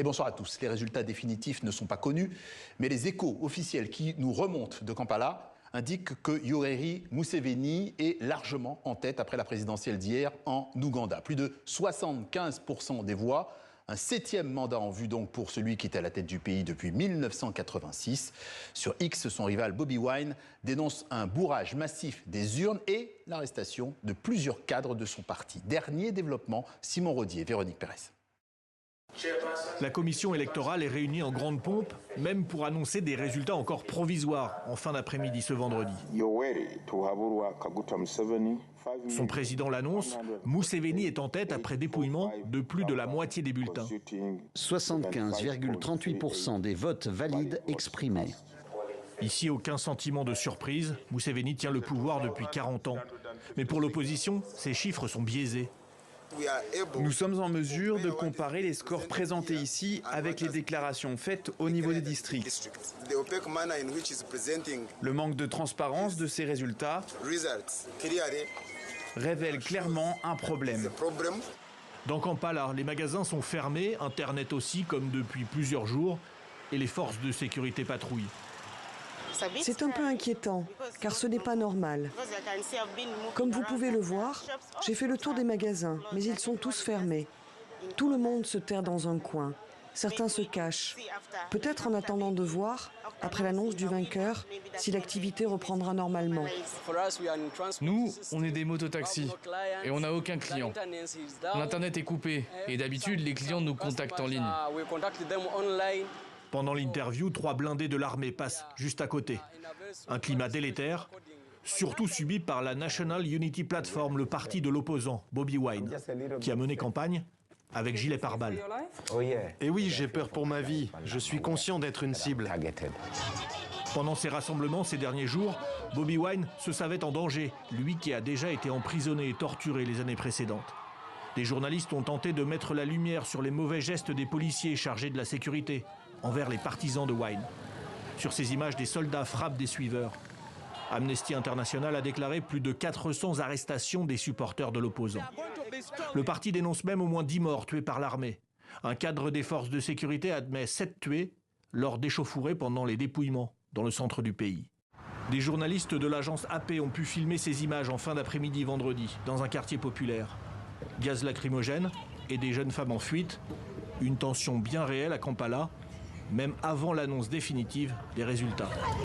Et bonsoir à tous. Les résultats définitifs ne sont pas connus, mais les échos officiels qui nous remontent de Kampala indiquent que Yoweri Museveni est largement en tête après la présidentielle d'hier en Ouganda. Plus de 75% des voix. Un 7e mandat en vue donc pour celui qui est à la tête du pays depuis 1986. Sur X, son rival Bobi Wine dénonce un bourrage massif des urnes et l'arrestation de plusieurs cadres de son parti. Dernier développement, Simon Rodier, Véronique Pérez. La commission électorale est réunie en grande pompe, même pour annoncer des résultats encore provisoires en fin d'après-midi ce vendredi. Son président l'annonce, Museveni est en tête après dépouillement de plus de la moitié des bulletins. 75,38% des votes valides exprimés. Ici, aucun sentiment de surprise, Museveni tient le pouvoir depuis 40 ans. Mais pour l'opposition, ces chiffres sont biaisés. Nous sommes en mesure de comparer les scores présentés ici avec les déclarations faites au niveau des districts. Le manque de transparence de ces résultats révèle clairement un problème. Dans Kampala, les magasins sont fermés, Internet aussi, comme depuis plusieurs jours, et les forces de sécurité patrouillent. C'est un peu inquiétant, car ce n'est pas normal. Comme vous pouvez le voir, j'ai fait le tour des magasins, mais ils sont tous fermés. Tout le monde se terre dans un coin. Certains se cachent. Peut-être en attendant de voir, après l'annonce du vainqueur, si l'activité reprendra normalement. Nous, on est des mototaxis et on n'a aucun client. L'internet est coupé et d'habitude, les clients nous contactent en ligne. Pendant l'interview, 3 blindés de l'armée passent juste à côté. Un climat délétère, surtout subi par la National Unity Platform, le parti de l'opposant, Bobi Wine, qui a mené campagne avec gilet pare-balles. Et oui, j'ai peur pour ma vie. Je suis conscient d'être une cible. Pendant ces rassemblements ces derniers jours, Bobi Wine se savait en danger, lui qui a déjà été emprisonné et torturé les années précédentes. Des journalistes ont tenté de mettre la lumière sur les mauvais gestes des policiers chargés de la sécurité envers les partisans de Wine. Sur ces images, des soldats frappent des suiveurs. Amnesty International a déclaré plus de 400 arrestations des supporters de l'opposant. Le parti dénonce même au moins 10 morts tués par l'armée. Un cadre des forces de sécurité admet 7 tués lors d'échauffourées pendant les dépouillements dans le centre du pays. Des journalistes de l'agence AP ont pu filmer ces images en fin d'après-midi vendredi dans un quartier populaire. Gaz lacrymogène et des jeunes femmes en fuite. Une tension bien réelle à Kampala, même avant l'annonce définitive des résultats.